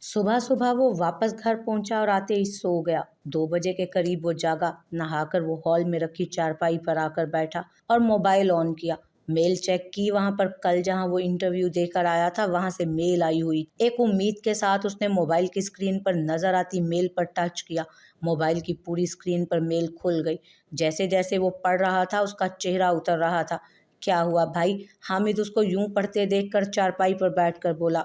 सुबह सुबह वो वापस घर पहुंचा और आते ही सो गया। 2 बजे के करीब वो जागा। नहाकर वो हॉल में रखी चारपाई पर आकर बैठा और मोबाइल ऑन किया। मेल चेक की। वहां पर कल जहां वो इंटरव्यू देकर आया था वहां से मेल आई हुई। एक उम्मीद के साथ उसने मोबाइल की स्क्रीन पर नजर आती मेल पर टच किया। मोबाइल की पूरी स्क्रीन पर मेल खुल गई। जैसे जैसे वो पढ़ रहा था उसका चेहरा उतर रहा था। क्या हुआ भाई? हामिद उसको यूं पढ़ते देखकर चारपाई पर बैठकर बोला।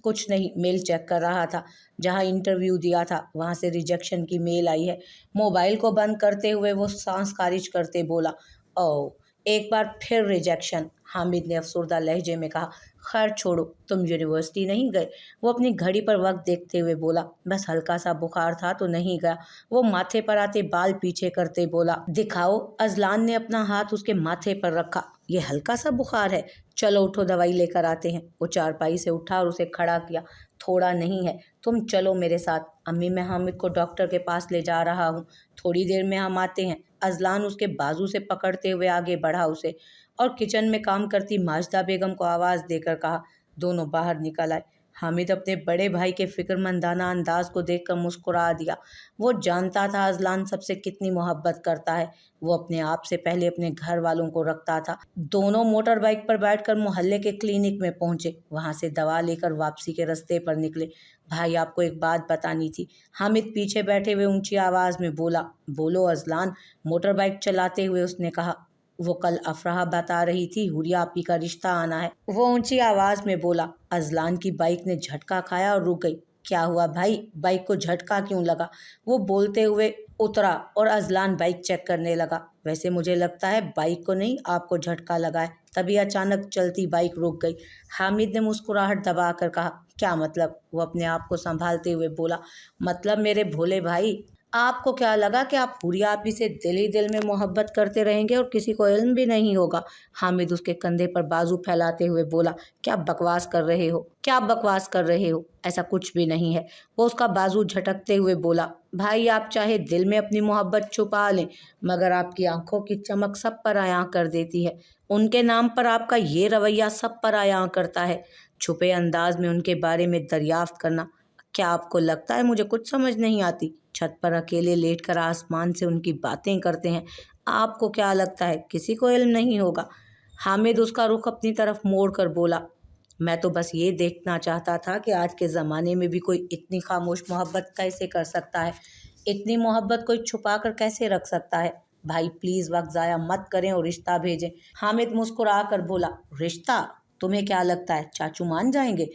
कुछ नहीं, मेल चेक कर रहा था। जहां इंटरव्यू दिया था वहां से रिजेक्शन की मेल आई है। मोबाइल को बंद करते हुए वो सांस खारिज करते बोला। ओ, एक बार फिर रिजेक्शन? हामिद ने अफसरदा लहजे में कहा। खैर छोड़ो, तुम यूनिवर्सिटी नहीं गए? वो अपनी घड़ी पर वक्त देखते हुए बोला। बस हल्का सा बुखार था तो नहीं गया। वो माथे पर आते बाल पीछे करते बोला। दिखाओ। अजलान ने अपना हाथ उसके माथे पर रखा। ये हल्का सा बुखार है? चलो उठो, दवाई लेकर आते हैं। वो चारपाई से उठा और उसे खड़ा किया। थोड़ा नहीं है, तुम चलो मेरे साथ। अम्मी, मैं हामिद को डॉक्टर के पास ले जा रहा हूँ, थोड़ी देर में हम आते हैं। अजलान उसके बाजू से पकड़ते हुए आगे बढ़ा उसे और किचन में काम करती माजिदा बेगम को आवाज़ देकर कहा। दोनों बाहर निकल आए। हामिद अपने बड़े भाई के फिक्रमंदाना अंदाज को देखकर मुस्कुरा दिया। वो जानता था अजलान सबसे कितनी मोहब्बत करता है। वो अपने आप से पहले अपने घर वालों को रखता था। दोनों मोटर बाइक पर बैठकर मोहल्ले के क्लिनिक में पहुंचे। वहां से दवा लेकर वापसी के रास्ते पर निकले। भाई, आपको एक बात बतानी थी। हामिद पीछे बैठे हुए ऊंची आवाज में बोला। बोलो अजलान, मोटर बाइक चलाते हुए उसने कहा। वो कल अफराह बता रही थी हुरिया आपी का रिश्ता आना है। वो ऊंची आवाज में बोला। अजलान की बाइक ने झटका खाया और रुक गई। क्या हुआ भाई? बाइक को झटका क्यों लगा? वो बोलते हुए उतरा और अजलान बाइक चेक करने लगा। वैसे मुझे लगता है बाइक को नहीं, आपको झटका लगा है। तभी अचानक चलती बाइक रुक गई। हामिद ने मुस्कुराहट दबाकर कहा। क्या मतलब? वो अपने आप को संभालते हुए बोला। मतलब मेरे भोले भाई, आपको क्या लगा कि आप हुरिया आपी से दिल ही दिल में मोहब्बत करते रहेंगे और किसी को इल्म भी नहीं होगा? हामिद उसके कंधे पर बाजू फैलाते हुए बोला। क्या बकवास कर रहे हो? क्या बकवास कर रहे हो? ऐसा कुछ भी नहीं है। वो उसका बाजू झटकते हुए बोला। भाई, आप चाहे दिल में अपनी मोहब्बत छुपा लें, मगर आपकी आंखों की चमक सब पर आया कर देती है। उनके नाम पर आपका ये रवैया सब पर आया करता है। छुपे अंदाज में उनके बारे में दरियाफ्त करना। क्या आपको लगता है मुझे कुछ समझ नहीं आती? छत पर अकेले लेटकर आसमान से उनकी बातें करते हैं। आपको क्या लगता है किसी को इल्म नहीं होगा? हामिद उसका रुख अपनी तरफ मोड़ कर बोला। मैं तो बस ये देखना चाहता था कि आज के ज़माने में भी कोई इतनी खामोश मोहब्बत कैसे कर सकता है। इतनी मोहब्बत कोई छुपा कर कैसे रख सकता है। भाई प्लीज़ वक्त ज़ाया मत करें और रिश्ता भेजें। हामिद मुस्कुरा कर बोला। रिश्ता? तुम्हें क्या लगता है चाचू मान जाएंगे?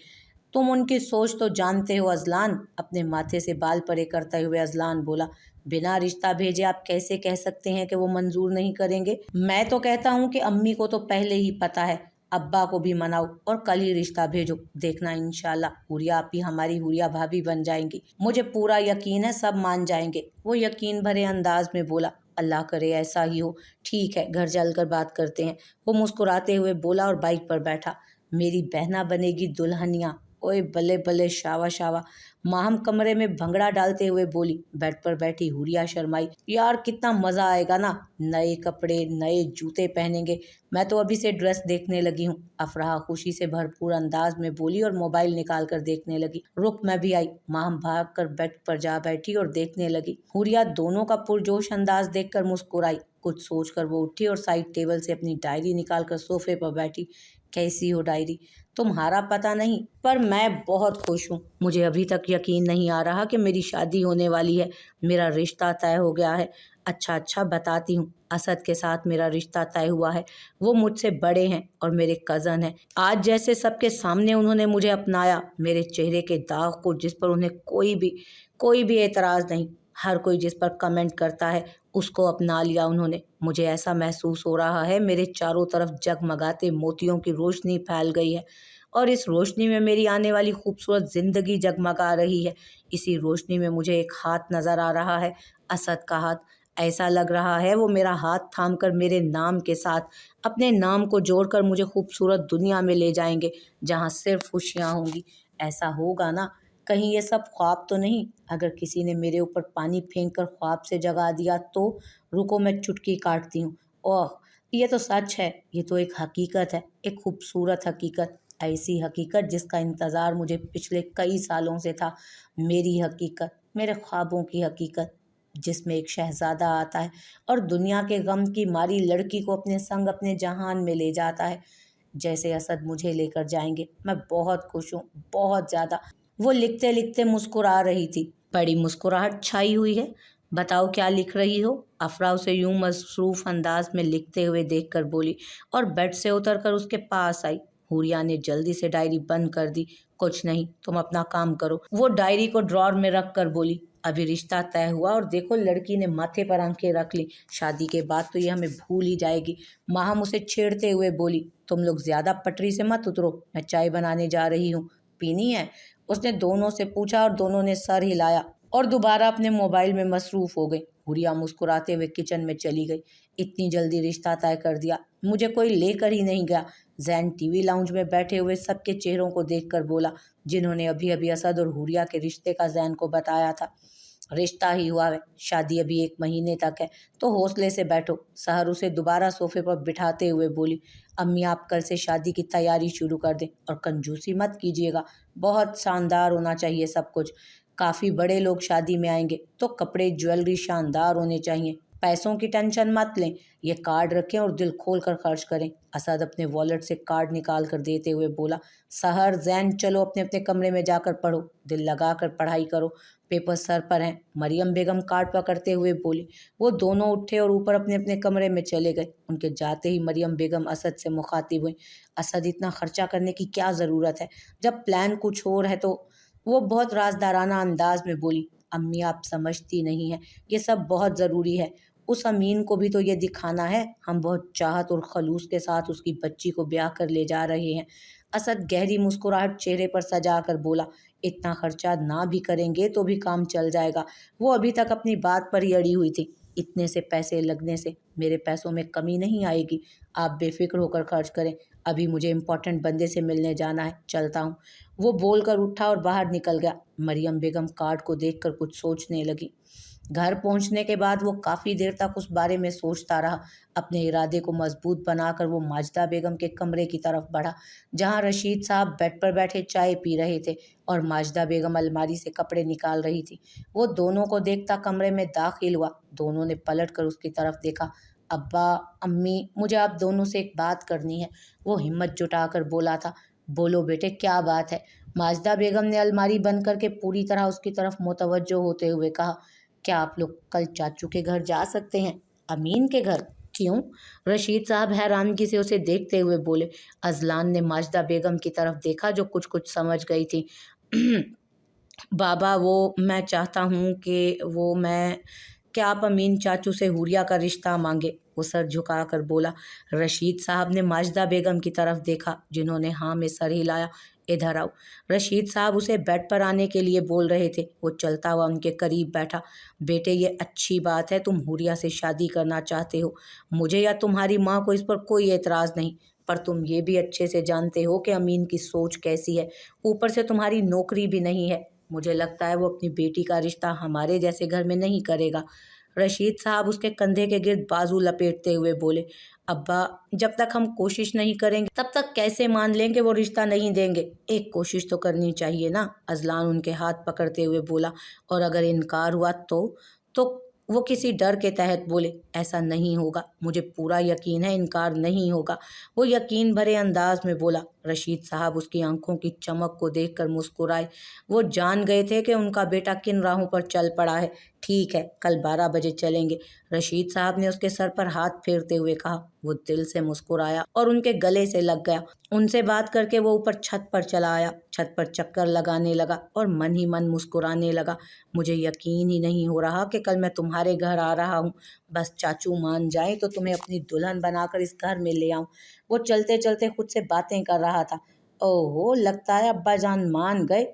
तुम उनकी सोच तो जानते हो अजलान। अपने माथे से बाल परे करते हुए अजलान बोला। बिना रिश्ता भेजे आप कैसे कह सकते हैं कि वो मंजूर नहीं करेंगे? मैं तो कहता हूँ कि अम्मी को तो पहले ही पता है। अब्बा को भी मनाओ और कल ही रिश्ता भेजो। देखना इंशाल्लाह हुरिया आपी हमारी हुरिया भाभी बन जाएंगी। मुझे पूरा यकीन है सब मान जाएंगे। वो यकीन भरे अंदाज में बोला। अल्लाह करे ऐसा ही हो। ठीक है, घर चलकर बात करते हैं। वो मुस्कुराते हुए बोला और बाइक पर बैठा। मेरी बहना बनेगी दुल्हनिया। ओए बल्ले बल्ले, शावा शावा। माहम कमरे में भंगड़ा डालते हुए बोली। बेड पर बैठी हुरिया शर्माई। यार कितना मजा आएगा ना, नए कपड़े नए जूते पहनेंगे। मैं तो अभी से ड्रेस देखने लगी हूँ। अफराह खुशी से भरपूर अंदाज में बोली और मोबाइल निकाल कर देखने लगी। रुक, मैं भी आई। माहम भाग कर बेड पर जा बैठी और देखने लगी। हुरिया दोनों का पुरजोश अंदाज देखकर मुस्कुराई। कुछ सोचकर वो उठी और साइड टेबल से अपनी डायरी निकालकर सोफे पर बैठी। कैसी हो डायरी? तुम्हारा पता नहीं, पर मैं बहुत खुश हूँ। मुझे अभी तक यकीन नहीं आ रहा कि मेरी शादी होने वाली है। मेरा रिश्ता तय हो गया है। अच्छा अच्छा, बताती हूँ। असद के साथ मेरा रिश्ता तय हुआ है। वो मुझसे बड़े हैं और मेरे कज़न हैं। आज जैसे सबके सामने उन्होंने मुझे अपनाया। मेरे चेहरे के दाग को जिस पर उन्हें कोई भी एतराज़ नहीं। हर कोई जिस पर कमेंट करता है उसको अपना लिया उन्होंने। मुझे ऐसा महसूस हो रहा है मेरे चारों तरफ जगमगाते मोतियों की रोशनी फैल गई है और इस रोशनी में मेरी आने वाली खूबसूरत ज़िंदगी जगमगा रही है। इसी रोशनी में मुझे एक हाथ नज़र आ रहा है, असद का हाथ। ऐसा लग रहा है वो मेरा हाथ थामकर मेरे नाम के साथ अपने नाम को जोड़कर मुझे खूबसूरत दुनिया में ले जाएंगे जहाँ सिर्फ खुशियाँ होंगी। ऐसा होगा ना? कहीं ये सब ख्वाब तो नहीं? अगर किसी ने मेरे ऊपर पानी फेंक कर ख्वाब से जगा दिया तो? रुको, मैं चुटकी काटती हूँ। ओह, ये तो सच है। ये तो एक हकीकत है, एक खूबसूरत हकीकत। ऐसी हकीकत जिसका इंतज़ार मुझे पिछले कई सालों से था, मेरी हकीकत, मेरे ख्वाबों की हकीकत, जिसमें एक शहज़ादा आता है और दुनिया के गम की मारी लड़की को अपने संग अपने जहान में ले जाता है, जैसे असद मुझे लेकर जाएंगे। मैं बहुत खुश हूँ, बहुत ज़्यादा। वो लिखते लिखते मुस्कुरा रही थी। बड़ी मुस्कुराहट छाई हुई है। बताओ क्या लिख रही हो? अफरा उसे यूं मसरूफ अंदाज में लिखते हुए देखकर बोली और बेड से उतरकर उसके पास आई। हुरिया ने जल्दी से डायरी बंद कर दी। कुछ नहीं, तुम अपना काम करो। वो डायरी को ड्रॉर में रख कर बोली, अभी रिश्ता तय हुआ और देखो लड़की ने माथे पर आंखें रख ली। शादी के बाद तो ये हमें भूल ही जाएगी। माहम उसे छेड़ते हुए बोली, तुम लोग ज्यादा पटरी से मत उतरो, मैं चाय बनाने जा रही हूँ, पीनी है? उसने दोनों से पूछा और दोनों ने सर हिलाया और दोबारा अपने मोबाइल में मसरूफ हो गई। हुरिया मुस्कुराते हुए किचन में चली गई। इतनी जल्दी रिश्ता तय कर दिया? मुझे कोई लेकर ही नहीं गया। जैन टीवी लाउंज में बैठे हुए सबके चेहरों को देखकर बोला, जिन्होंने अभी अभी असद और हुरिया के रिश्ते का जैन को बताया था। रिश्ता ही हुआ है, शादी अभी 1 महीने तक है, तो हौसले से बैठो। सहर उसे दोबारा सोफे पर बिठाते हुए बोली, अम्मी आप कल से शादी की तैयारी शुरू कर दें और कंजूसी मत कीजिएगा, बहुत शानदार होना चाहिए सब कुछ। काफ़ी बड़े लोग शादी में आएंगे तो कपड़े ज्वेलरी शानदार होने चाहिए। पैसों की टेंशन मत लें, ये कार्ड रखें और दिल खोल कर खर्च करें। असद अपने वॉलेट से कार्ड निकाल कर देते हुए बोला, सहर जैन चलो अपने अपने कमरे में जाकर पढ़ो, दिल लगा कर पढ़ाई करो, पेपर सर पर हैं। मरियम बेगम कार्ड पकड़ते हुए बोली। वो दोनों उठे और ऊपर अपने अपने कमरे में चले गए। उनके जाते ही मरियम बेगम असद से मुखातिब हुई, असद इतना खर्चा करने की क्या ज़रूरत है, जब प्लान कुछ और है तो। वो बहुत राजदाराना अंदाज में बोली, अम्मी आप समझती नहीं हैं, ये सब बहुत ज़रूरी है। उस अमीन को भी तो ये दिखाना है, हम बहुत चाहत और खलूस के साथ उसकी बच्ची को ब्याह कर ले जा रहे हैं। असद गहरी मुस्कुराहट चेहरे पर सजा कर बोला, इतना खर्चा ना भी करेंगे तो भी काम चल जाएगा। वो अभी तक अपनी बात पर ही अड़ी हुई थी। इतने से पैसे लगने से मेरे पैसों में कमी नहीं आएगी, आप बेफिक्र होकर खर्च करें। अभी मुझे इम्पोर्टेंट बंदे से मिलने जाना है, चलता हूँ। वो बोलकर उठा और बाहर निकल गया। मरियम बेगम कार्ड को देखकर कुछ सोचने लगी। घर पहुंचने के बाद वो काफ़ी देर तक उस बारे में सोचता रहा। अपने इरादे को मजबूत बनाकर वो माजिदा बेगम के कमरे की तरफ बढ़ा, जहां रशीद साहब बेड पर बैठे चाय पी रहे थे और माजिदा बेगम अलमारी से कपड़े निकाल रही थी। वो दोनों को देखता कमरे में दाखिल हुआ। दोनों ने पलट कर उसकी तरफ देखा। अब्बा, अम्मी, मुझे आप दोनों से एक बात करनी है, वो हिम्मत जुटाकर बोला था। बोलो बेटे, क्या बात है? माजिदा बेगम ने अलमारी बंद करके पूरी तरह उसकी तरफ मुतवज्जो होते हुए कहा, क्या आप लोग कल चाचू के घर जा सकते हैं? अमीन के घर? क्यों? रशीद साहब हैरानगी से उसे देखते हुए बोले। अजलान ने माजिदा बेगम की तरफ देखा जो कुछ कुछ समझ गई थी। बाबा, वो मैं चाहता हूँ कि वो मैं क्या आप अमीन चाचू से हुरिया का रिश्ता मांगे? वो सर झुकाकर बोला। रशीद साहब ने माजिदा बेगम की तरफ देखा, जिन्होंने हाँ में सर हिलाया। इधर आओ। रशीद साहब उसे बेड पर आने के लिए बोल रहे थे। वो चलता हुआ उनके करीब बैठा। बेटे, ये अच्छी बात है, तुम हुरिया से शादी करना चाहते हो। मुझे या तुम्हारी माँ को इस पर कोई एतराज़ नहीं, पर तुम ये भी अच्छे से जानते हो कि अमीन की सोच कैसी है। ऊपर से तुम्हारी नौकरी भी नहीं है। मुझे लगता है वो अपनी बेटी का रिश्ता हमारे जैसे घर में नहीं करेगा। रशीद साहब उसके कंधे के गिर्द बाजू लपेटते हुए बोले, अब्बा, जब तक हम कोशिश नहीं करेंगे तब तक कैसे मान लें कि वो रिश्ता नहीं देंगे? एक कोशिश तो करनी चाहिए ना। अजलान उनके हाथ पकड़ते हुए बोला। और अगर इनकार हुआ तो वो किसी डर के तहत बोले, ऐसा नहीं होगा, मुझे पूरा यकीन है इनकार नहीं होगा। वो यकीन भरे अंदाज में बोला। रशीद साहब उसकी आंखों की चमक को देखकर मुस्कुराए। वो जान गए थे कि उनका बेटा किन राहों पर चल पड़ा है। ठीक है, कल 12 बजे चलेंगे, रशीद साहब ने उसके सर पर हाथ फेरते हुए कहा। वो दिल से मुस्कुराया और उनके गले से लग गया। उनसे बात करके वो ऊपर छत पर चला आया। छत पर चक्कर लगाने लगा और मन ही मन मुस्कुराने लगा। मुझे यकीन ही नहीं हो रहा कि कल मैं तुम्हारे घर आ रहा हूँ। बस चाचू मान जाए तो तुम्हें अपनी दुल्हन बनाकर इस घर में ले आऊँ। वो चलते चलते खुद से बातें कर रहा था। ओहो, लगता है अब्बा जान मान गए,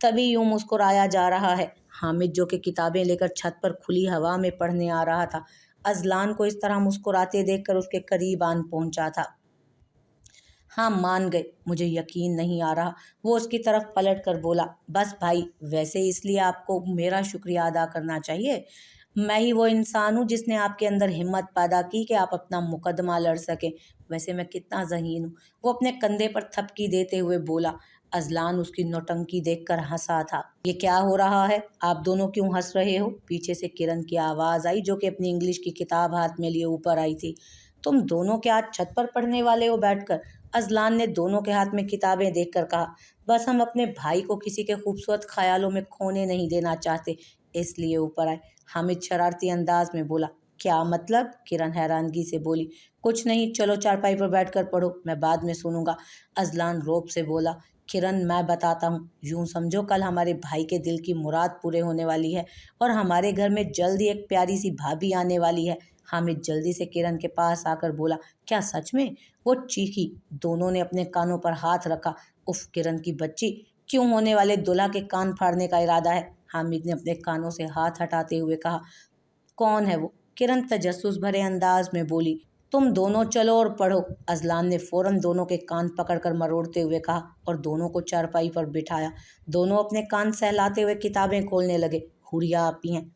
तभी यूं मुस्कुराया जा रहा है। हामिद, जो कि किताबें लेकर छत पर खुली हवा में पढ़ने आ रहा था, अजलान को इस तरह मुस्कुराते देखकर उसके करीब आन पहुंचा था। हाँ, मान गए, मुझे यकीन नहीं आ रहा। वो उसकी तरफ पलट कर बोला। बस भाई, वैसे इसलिए आपको मेरा शुक्रिया अदा करना चाहिए। मैं ही वो इंसान हूँ जिसने आपके अंदर हिम्मत पैदा की कि आप अपना मुकदमा लड़ सकें। वैसे मैं कितना ज़हीन हूँ, वो अपने कंधे पर थपकी देते हुए बोला। अजलान उसकी नौटंकी देखकर हंसा था। ये क्या हो रहा है, आप दोनों क्यों हंस रहे हो? पीछे से किरण की आवाज़ आई, जो कि अपनी इंग्लिश की किताब हाथ में लिए ऊपर आई थी। तुम दोनों क्या आज छत पर पढ़ने वाले हो बैठकर? अजलान ने दोनों के हाथ में किताबें देखकर कहा। बस हम अपने भाई को किसी के खूबसूरत ख्यालों में खोने नहीं देना चाहते, इसलिए ऊपर आए। हामिद शरारती अंदाज में बोला। क्या मतलब? किरण हैरानगी से बोली। कुछ नहीं, चलो चारपाई पर बैठकर पढ़ो, मैं बाद में सुनूंगा। अजलान रौब से बोला। किरण, मैं बताता हूँ, यूं समझो कल हमारे भाई के दिल की मुराद पूरे होने वाली है और हमारे घर में जल्द ही एक प्यारी सी भाभी आने वाली है। हामिद जल्दी से किरण के पास आकर बोला। क्या सच में? वो चीखी। दोनों ने अपने कानों पर हाथ रखा। उफ किरण की बच्ची, क्यों होने वाले दूल्हा के कान फाड़ने का इरादा है? हामिद ने अपने कानों से हाथ हटाते हुए कहा। कौन है वो? किरण तजस्सुस भरे अंदाज में बोली। तुम दोनों चलो और पढ़ो। अजलान ने फौरन दोनों के कान पकड़कर मरोड़ते हुए कहा और दोनों को चारपाई पर बिठाया। दोनों अपने कान सहलाते हुए किताबें खोलने लगे। हुरिया आपी हैं।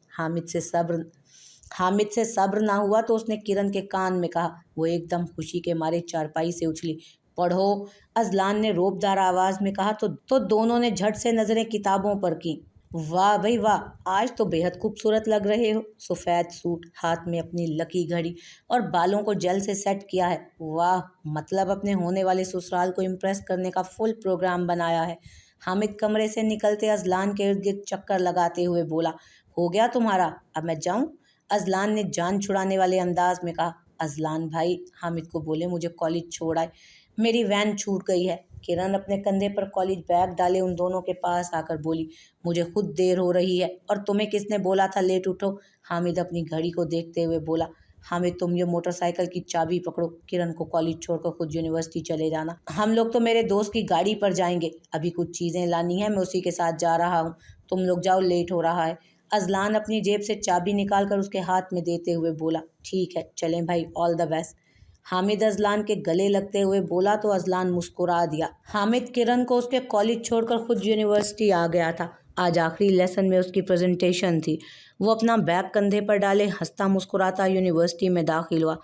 हामिद से सब्र ना हुआ तो उसने किरण के कान में कहा। वो एकदम खुशी के मारे चारपाई से उछली। पढ़ो, अजलान ने रोबदार आवाज में कहा तो दोनों ने झट से नजरें किताबों पर की। वाह भाई वाह, आज तो बेहद खूबसूरत लग रहे हो। सफ़ेद सूट, हाथ में अपनी लकी घड़ी और बालों को जेल से सेट किया है। वाह, मतलब अपने होने वाले ससुराल को इम्प्रेस करने का फुल प्रोग्राम बनाया है। हामिद कमरे से निकलते अजलान के इर्द गिर्द चक्कर लगाते हुए बोला। हो गया तुम्हारा, अब मैं जाऊं? अजलान ने जान छुड़ाने वाले अंदाज में कहा। अजलान भाई, हामिद को बोले, मुझे कॉलेज छोड़ आए, मेरी वैन छूट गई है। किरण अपने कंधे पर कॉलेज बैग डाले उन दोनों के पास आकर बोली। मुझे खुद देर हो रही है और तुम्हें किसने बोला था लेट उठो? हामिद अपनी घड़ी को देखते हुए बोला। हामिद, तुम ये मोटरसाइकिल की चाबी पकड़ो, किरण को कॉलेज छोड़कर खुद यूनिवर्सिटी चले जाना। हम लोग तो मेरे दोस्त की गाड़ी पर जाएंगे, अभी कुछ चीज़ें लानी है, मैं उसी के साथ जा रहा हूँ। तुम लोग जाओ, लेट हो रहा है। अजलान अपनी जेब से चाबी निकालकर उसके हाथ में देते हुए बोला। ठीक है, चलें भाई, all the best. Hamid Azlan के गले लगते हुए बोला तो अजलान मुस्कुरा दिया। हामिद किरण को उसके कॉलेज छोड़कर खुद यूनिवर्सिटी आ गया था। आज आखिरी लेसन में उसकी प्रेजेंटेशन थी। वो अपना बैग कंधे पर डाले हंसता मुस्कुराता यूनिवर्सिटी में दाखिल हुआ।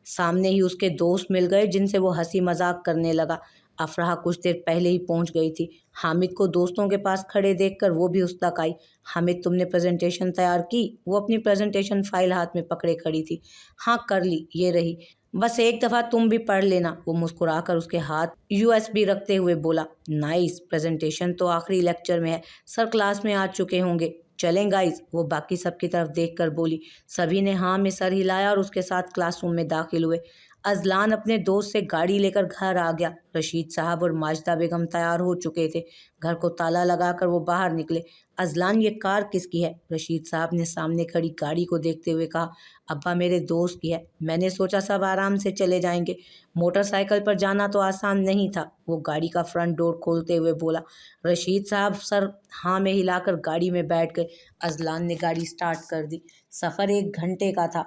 सामने ही उसके दोस्त मिल गए जिनसे वो हंसी मजाक करने लगा। अफराह कुछ देर पहले ही पहुंच गई थी। हामिद को दोस्तों के पास खड़े देखकर वो भी उस तक आई। हामिद, तुमने प्रेजेंटेशन तैयार की? वो अपनी प्रेजेंटेशन फाइल हाथ में पकड़े खड़ी थी। हाँ कर ली, ये रही, बस एक दफ़ा तुम भी पढ़ लेना। वो मुस्कुराकर उसके हाथ यूएसबी रखते हुए बोला। नाइस, प्रेजेंटेशन तो आखिरी लेक्चर में है, सर क्लास में आ चुके होंगे, चलें गाइस? वो बाकी सबकी तरफ देखकर बोली। सभी ने हाँ में सर हिलाया और उसके साथ क्लासरूम में दाखिल हुए। अजलान अपने दोस्त से गाड़ी लेकर घर आ गया। रशीद साहब और माजिदा बेगम तैयार हो चुके थे। घर को ताला लगाकर वो बाहर निकले। अजलान, ये कार किसकी है? रशीद साहब ने सामने खड़ी गाड़ी को देखते हुए कहा। अब्बा, मेरे दोस्त की है, मैंने सोचा सब आराम से चले जाएंगे, मोटरसाइकिल पर जाना तो आसान नहीं था। वो गाड़ी का फ्रंट डोर खोलते हुए बोला। रशीद साहब सर हाँ में हिलाकर गाड़ी में बैठ गए। अजलान ने गाड़ी स्टार्ट कर दी। सफ़र 1 घंटे का था।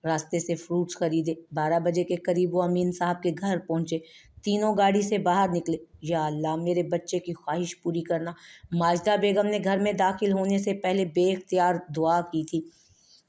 रास्ते से फ्रूट्स खरीदे। 12 बजे के करीब वो अमीन साहब के घर पहुंचे। तीनों गाड़ी से बाहर निकले। या अल्लाह, मेरे बच्चे की ख्वाहिश पूरी करना। माजिदा बेगम ने घर में दाखिल होने से पहले बेख्तियार दुआ की थी।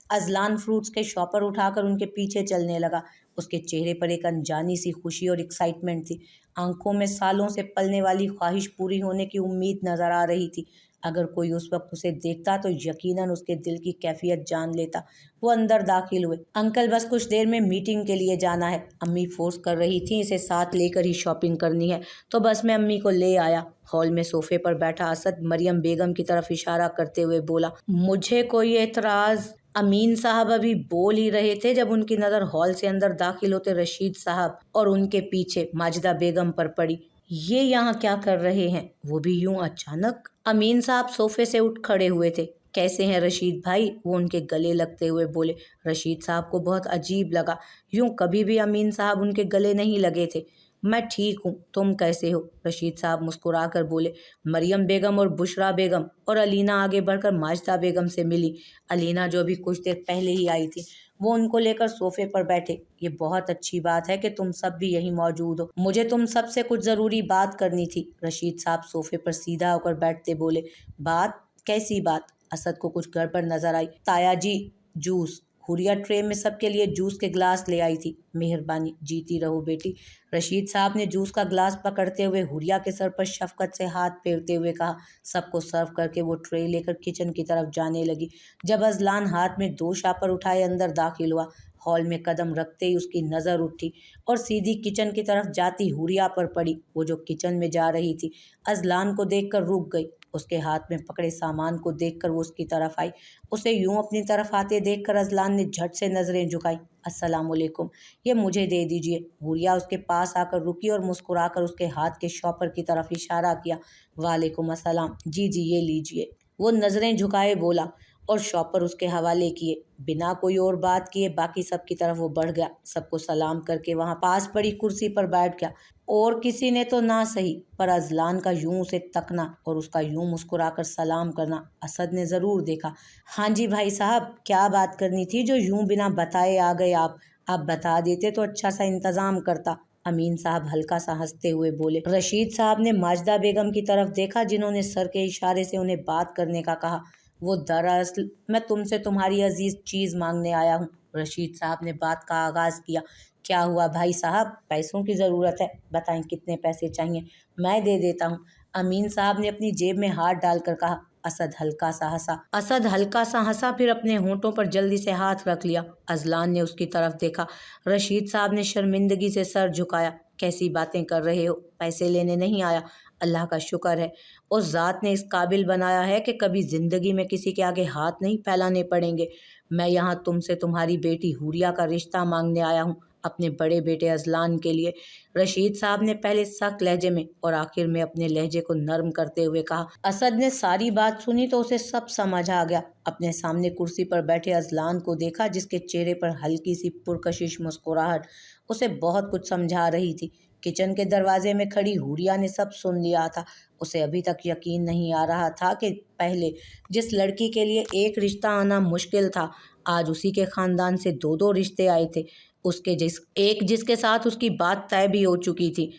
अजलान फ्रूट्स के शॉपर उठाकर उनके पीछे चलने लगा। उसके चेहरे पर एक अनजानी सी खुशी और एक्साइटमेंट थी। आंखों में सालों से पलने वाली ख्वाहिश पूरी होने की उम्मीद नजर आ रही थी। अगर कोई उस वक्त उसे देखता तो यकीनन उसके दिल की कैफियत जान लेता। वो अंदर दाखिल हुए। अंकल, बस कुछ देर में मीटिंग के लिए जाना है, अम्मी फोर्स कर रही थी, इसे साथ लेकर ही शॉपिंग करनी है, तो बस मैं अम्मी को ले आया। हॉल में सोफे पर बैठा असद मरियम बेगम की तरफ इशारा करते हुए बोला। मुझे कोई एतराज? अमीन साहब अभी बोल ही रहे थे जब उनकी नज़र हॉल से अंदर दाखिल होते रशीद साहब और उनके पीछे माजिदा बेगम पर पड़ी। ये यहाँ क्या कर रहे हैं, वो भी यूं अचानक? अमीन साहब सोफे से उठ खड़े हुए थे। कैसे हैं रशीद भाई? वो उनके गले लगते हुए बोले। रशीद साहब को बहुत अजीब लगा, यूं कभी भी अमीन साहब उनके गले नहीं लगे थे। मैं ठीक हूँ, तुम कैसे हो? रशीद साहब मुस्कुरा कर बोले। मरियम बेगम और बुशरा बेगम और अलीना आगे बढ़कर माजिदा बेगम से मिली। अलीना, जो अभी कुछ देर पहले ही आई थी, वो उनको लेकर सोफे पर बैठे। ये बहुत अच्छी बात है कि तुम सब भी यहीं मौजूद हो, मुझे तुम सबसे कुछ ज़रूरी बात करनी थी। रशीद साहब सोफे पर सीधा होकर बैठते बोले। बात? कैसी बात? असद को कुछ गड़बड़ नजर आई। ताया जी, जूस हुरिया ट्रे में सबके लिए जूस के गिलास ले आई थी। मेहरबानी, जीती रहो बेटी। रशीद साहब ने जूस का गिलास पकड़ते हुए हुरिया के सर पर शफकत से हाथ फेरते हुए कहा। सबको सर्व करके वो ट्रे लेकर किचन की तरफ जाने लगी। जब अजलान हाथ में 2 शापर उठाए अंदर दाखिल हुआ, हॉल में कदम रखते ही उसकी नज़र उठी और सीधी किचन की तरफ जाती हुरिया पर पड़ी। वो जो किचन में जा रही थी, अजलान को देखकर रुक गई। उसके हाथ में पकड़े सामान को देखकर वो उसकी तरफ आई। उसे यूं अपनी तरफ आते देखकर अजलान ने झट से नज़रें झुकाई। अस्सलाम वालेकुम, ये मुझे दे दीजिए। हुरिया उसके पास आकर रुकी और मुस्कुराकर उसके हाथ के शॉपर की तरफ इशारा किया। वालेकुम अस्सलाम, जी जी ये लीजिए। वो नज़रें झुकाए बोला और शॉपर उसके हवाले किए। बिना कोई और बात किए बाकी सब की तरफ वो बढ़ गया। सबको सलाम करके वहाँ पास पड़ी कुर्सी पर बैठ गया। और किसी ने तो ना सही, पर अजलान का यूं उसे तकना और उसका यूं मुस्कुराकर सलाम करना असद ने ज़रूर देखा। हाँ जी भाई साहब, क्या बात करनी थी जो यूं बिना बताए आ गए आप बता देते तो अच्छा सा इंतज़ाम करता। अमीन साहब हल्का सा हंसते हुए बोले। रशीद साहब ने माजिदा बेगम की तरफ देखा जिन्होंने सर के इशारे से उन्हें बात करने का कहा। वो दरअसल मैं तुमसे तुम्हारी अजीज़ चीज़ मांगने आया हूँ। रशीद साहब ने बात का आगाज़ किया। क्या हुआ भाई साहब, पैसों की ज़रूरत है, बताएं कितने पैसे चाहिए, मैं दे देता हूँ। अमीन साहब ने अपनी जेब में हाथ डालकर कहा। असद हल्का सा हंसा, फिर अपने होंठों पर जल्दी से हाथ रख लिया। अजलान ने उसकी तरफ देखा। रशीद साहब ने शर्मिंदगी से सर झुकाया। कैसी बातें कर रहे हो, पैसे लेने नहीं आया। अल्लाह का शुक्र है उस ज़ात ने इस काबिल बनाया है कि कभी ज़िंदगी में किसी के आगे हाथ नहीं फैलाने पड़ेंगे। मैं यहाँ तुमसे तुम्हारी बेटी हुरिया का रिश्ता मांगने आया हूँ, अपने बड़े बेटे अजलान के लिए। रशीद साहब ने पहले सख्त लहजे में और आखिर में अपने लहजे को नरम करते हुए कहा। असद ने सारी बात सुनी तो उसे सब समझ आ गया। अपने सामने कुर्सी पर बैठे अजलान को देखा जिसके चेहरे पर हल्की सी पुरकशिश मुस्कुराहट उसे बहुत कुछ समझा रही थी। किचन के दरवाजे में खड़ी हुरिया ने सब सुन लिया था। उसे अभी तक यकीन नहीं आ रहा था कि पहले जिस लड़की के लिए एक रिश्ता आना मुश्किल था, आज उसी के खानदान से 2 रिश्ते आए थे। उसके जिसके साथ उसकी बात तय भी हो चुकी थी।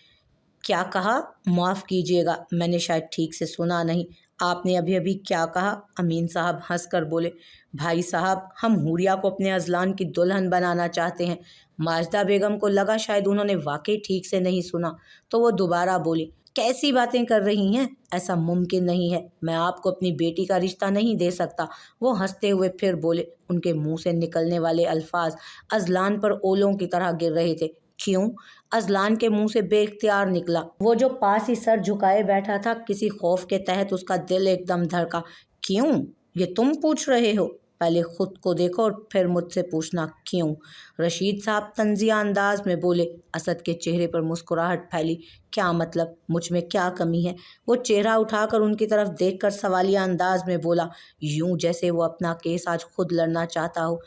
क्या कहा? माफ़ कीजिएगा, मैंने शायद ठीक से सुना नहीं। आपने अभी अभी क्या कहा? अमीन साहब हंसकर बोले। भाई साहब, हम हुरिया को अपने अजलान की दुल्हन बनाना चाहते हैं। माजिदा बेगम को लगा शायद उन्होंने वाकई ठीक से नहीं सुना, तो वो दोबारा बोली। कैसी बातें कर रही हैं? ऐसा मुमकिन नहीं है, मैं आपको अपनी बेटी का रिश्ता नहीं दे सकता। वो हंसते हुए फिर बोले। उनके मुंह से निकलने वाले अल्फाज अजलान पर ओलों की तरह गिर रहे थे। क्यों? अजलान के मुंह से बेख्तियार निकला। वो जो पास ही सर झुकाए बैठा था, किसी खौफ के तहत उसका दिल एकदम धड़का। क्यों? ये तुम पूछ रहे हो? पहले खुद को देखो और फिर मुझसे पूछना क्यों। रशीद साहब तंजिया अंदाज में बोले। असद के चेहरे पर मुस्कुराहट फैली। क्या मतलब? मुझ में क्या कमी है? वो चेहरा उठाकर उनकी तरफ देखकर सवालिया अंदाज में बोला, यूं जैसे वो अपना केस आज खुद लड़ना चाहता हो।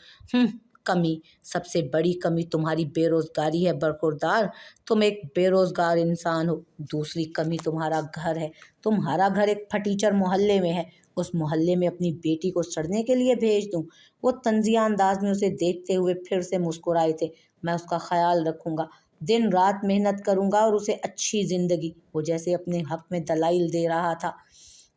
कमी, सबसे बड़ी कमी तुम्हारी बेरोजगारी है बरखुरदार। तुम एक बेरोजगार इंसान हो। दूसरी कमी तुम्हारा घर है। तुम्हारा घर एक फटीचर मोहल्ले में है। उस मोहल्ले में अपनी बेटी को सड़ने के लिए भेज दूं? वो तंजिया अंदाज में उसे देखते हुए फिर से मुस्कुराए थे। मैं उसका ख्याल रखूंगा, दिन रात मेहनत करूंगा और उसे अच्छी जिंदगी। वो जैसे अपने हक में दलाइल दे रहा था।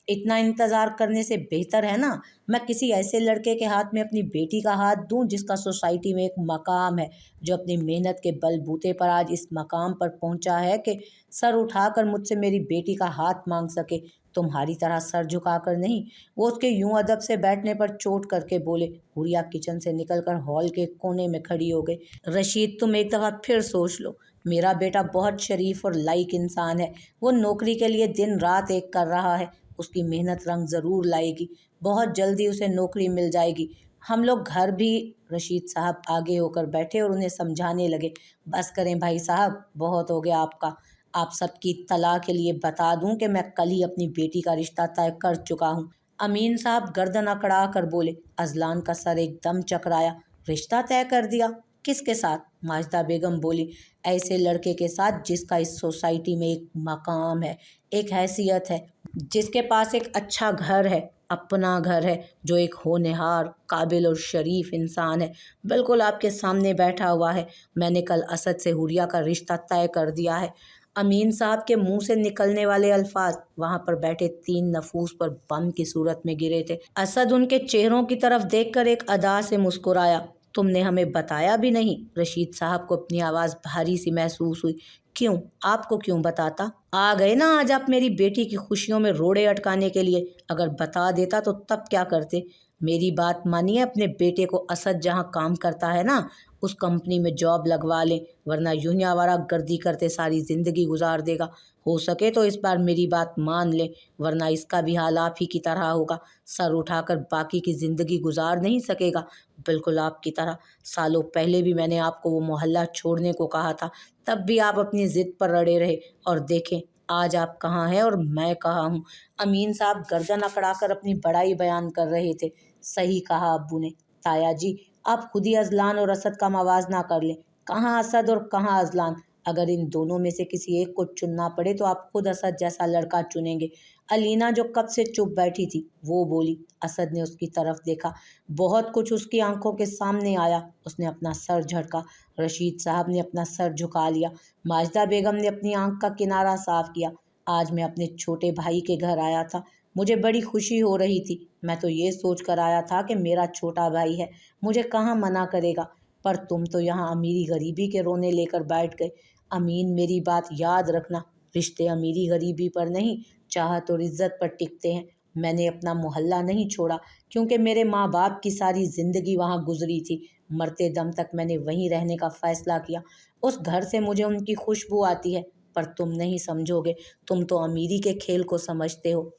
इतना इंतज़ार करने से बेहतर है ना मैं किसी ऐसे लड़के के हाथ में अपनी बेटी का हाथ दूं जिसका सोसाइटी में एक मकाम है, जो अपनी मेहनत के बलबूते पर आज इस मकाम पर पहुंचा है कि सर उठाकर मुझसे मेरी बेटी का हाथ मांग सके। तुम्हारी तरह सर झुकाकर नहीं। वो उसके यूं अदब से बैठने पर चोट करके बोले। हुरिया किचन से निकलकर हॉल के कोने में खड़ी हो गई। रशीद, तुम एक दफ़ा फिर सोच लो। मेरा बेटा बहुत शरीफ और लाइक इंसान है। वो नौकरी के लिए दिन रात एक कर रहा है। उसकी मेहनत रंग ज़रूर लाएगी। बहुत जल्दी उसे नौकरी मिल जाएगी। हम लोग घर भी। रशीद साहब आगे होकर बैठे और उन्हें समझाने लगे। बस करें भाई साहब, बहुत हो गया आपका। आप सबकी तला के लिए बता दूं कि मैं कल ही अपनी बेटी का रिश्ता तय कर चुका हूं। अमीन साहब गर्दन अकड़ा कर बोले। अजलान का सर एकदम चकराया। रिश्ता तय कर दिया? किसके साथ? माजिदा बेगम बोली। ऐसे लड़के के साथ जिसका इस सोसाइटी में एक मकाम है, एक हैसियत है, जिसके पास एक अच्छा घर है, अपना घर है, जो एक होनहार, काबिल और शरीफ इंसान है। बिल्कुल आपके सामने बैठा हुआ है। मैंने कल असद से हुरिया का रिश्ता तय कर दिया है। अमीन साहब के मुंह से निकलने वाले अल्फाज वहां पर बैठे 3 नफूस पर बम की सूरत में गिरे थे। असद उनके चेहरों की तरफ देखकर एक अदा से मुस्कुराया। تم نے ہمیں بتایا بھی نہیں۔ رشید صاحب کو اپنی آواز بھاری سی محسوس ہوئی۔ کیوں؟ آپ کو کیوں بتاتا؟ آ گئے نا آج آپ میری بیٹی کی خوشیوں میں روڑے اٹکانے کے لیے۔ اگر بتا دیتا تو تب کیا کرتے؟ میری بات مانیے، اپنے بیٹے کو اسد جہاں کام کرتا ہے نا اس کمپنی میں جاب لگوا لیں، ورنہ یوں ہی آوارہ گردی کرتے ساری زندگی گزار دے گا۔ ہو سکے تو اس بار میری بات مان لیں، ورنہ اس کا بھی حال آپ ہی کی طرح ہوگا، سر اٹھا کر باقی کی زندگی گزار نہیں سکے گا، بالکل آپ کی طرح۔ سالوں پہلے بھی میں نے آپ کو وہ محلہ چھوڑنے کو کہا تھا، تب بھی آپ اپنی ضد پر اڑے رہے، اور دیکھیں آج آپ کہاں ہیں اور میں کہاں ہوں۔ امین صاحب گردن اکڑا کر اپنی بڑائی بیان کر رہے تھے۔ صحیح کہا ابو نے۔ تایا جی آپ خود ہی ازلان اور اسد کا موازنہ کر لیں، کہاں اسد اور کہاں ازلان۔ اگر ان دونوں میں سے کسی ایک کو چننا پڑے تو آپ خود اسد جیسا لڑکا چنیں گے۔ علینا جو کب سے چپ بیٹھی تھی وہ بولی۔ اسد نے اس کی طرف دیکھا، بہت کچھ اس کی آنکھوں کے سامنے آیا۔ اس نے اپنا سر جھٹکا۔ رشید صاحب نے اپنا سر جھکا لیا۔ ماجدہ بیگم نے اپنی آنکھ کا کنارہ صاف کیا۔ آج میں اپنے چھوٹے بھائی کے گھر آیا تھا، مجھے بڑی خوشی ہو رہی تھی۔ میں تو یہ سوچ کر آیا تھا کہ میرا چھوٹا بھائی ہے، مجھے کہاں منع کرے گا، پر تم تو یہاں امیری غریبی کے رونے لے کر بیٹھ گئے۔ امین میری بات یاد رکھنا، رشتے امیری غریبی پر نہیں، چاہت اور عزت پر ٹکتے ہیں۔ میں نے اپنا محلہ نہیں چھوڑا کیونکہ میرے ماں باپ کی ساری زندگی وہاں گزری تھی، مرتے دم تک میں نے وہیں رہنے کا فیصلہ کیا۔ اس گھر سے مجھے ان کی خوشبو آتی ہے، پر تم نہیں سمجھو گے، تم تو امیری کے کھیل کو سمجھتے ہو۔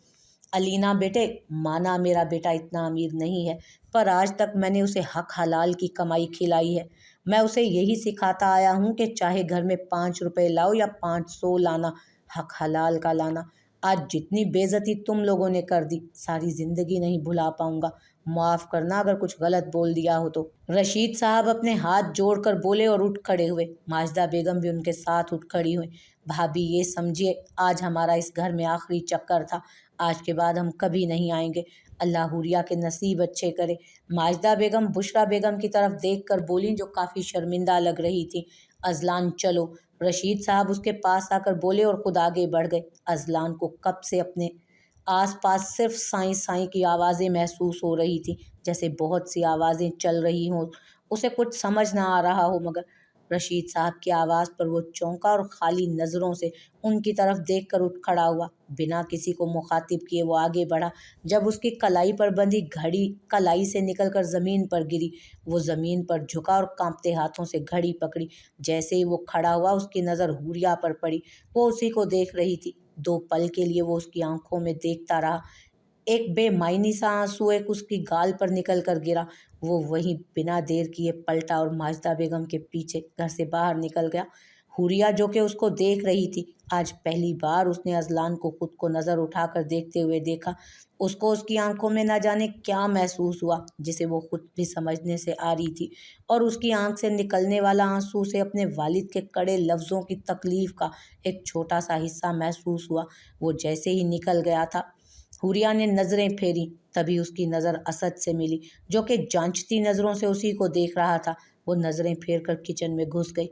علینا بیٹے، مانا میرا بیٹا اتنا امیر نہیں ہے، پر آج تک میں نے اسے حق حلال کی کمائی کھلائی ہے۔ میں اسے یہی سکھاتا آیا ہوں کہ چاہے گھر میں 5 روپے لاؤ یا 500 لانا، حق حلال کا لانا۔ آج جتنی بے عزتی تم لوگوں نے کر دی، ساری زندگی نہیں بھلا پاؤں گا۔ معاف کرنا اگر کچھ غلط بول دیا ہو تو۔ رشید صاحب اپنے ہاتھ جوڑ کر بولے اور اٹھ کھڑے ہوئے۔ ماجدہ بیگم بھی ان کے ساتھ اٹھ کھڑی ہوئیں۔ بھابھی یہ سمجھیے آج ہمارا اس گھر میں آخری چکر تھا، آج کے بعد ہم کبھی نہیں آئیں گے، اللہ حوریہ کے نصیب اچھے کرے۔ ماجدہ بیگم بشریٰ بیگم کی طرف دیکھ کر بولیں جو کافی شرمندہ لگ رہی تھیں۔ ازلان چلو۔ رشید صاحب اس کے پاس آ کر بولے اور خود آگے بڑھ گئے۔ ازلان کو کب سے اپنے آس پاس صرف سائیں سائیں کی آوازیں محسوس ہو رہی تھیں، جیسے بہت سی آوازیں چل رہی ہوں، اسے کچھ سمجھ نہ آ رہا ہو، مگر رشید صاحب کی آواز پر وہ چونکا اور خالی نظروں سے ان کی طرف دیکھ کر اٹھ کھڑا ہوا۔ بنا کسی کو مخاطب کیے وہ آگے بڑھا۔ جب اس کی کلائی پر بندھی گھڑی کلائی سے نکل کر زمین پر گری، وہ زمین پر جھکا اور کانپتے ہاتھوں سے گھڑی پکڑی۔ جیسے ہی وہ کھڑا ہوا اس کی نظر حوریہ پر پڑی، وہ اسی کو دیکھ رہی تھی۔ 2 پل کے لیے وہ اس کی آنکھوں میں دیکھتا رہا۔ ایک بے معنی سا آنسو ایک اس کی گال پر نکل کر گرا۔ وہ وہیں بنا دیر کیے پلٹا اور ماجدہ بیگم کے پیچھے گھر سے باہر نکل گیا۔ حوریہ جو کہ اس کو دیکھ رہی تھی، آج پہلی بار اس نے ازلان کو خود کو نظر اٹھا کر دیکھتے ہوئے دیکھا۔ اس کو اس کی آنکھوں میں نہ جانے کیا محسوس ہوا جسے وہ خود بھی سمجھنے سے آ رہی تھی، اور اس کی آنکھ سے نکلنے والا آنسو اسے اپنے والد کے کڑے لفظوں کی تکلیف کا ایک چھوٹا سا حصہ محسوس ہوا۔ وہ جیسے ہی نکل گیا تھا، حوریہ نے نظریں پھیری، تبھی اس کی نظر اسد سے ملی جو کہ جانچتی نظروں سے اسی کو دیکھ رہا تھا۔ وہ نظریں پھیر کر کچن میں گھس گئی۔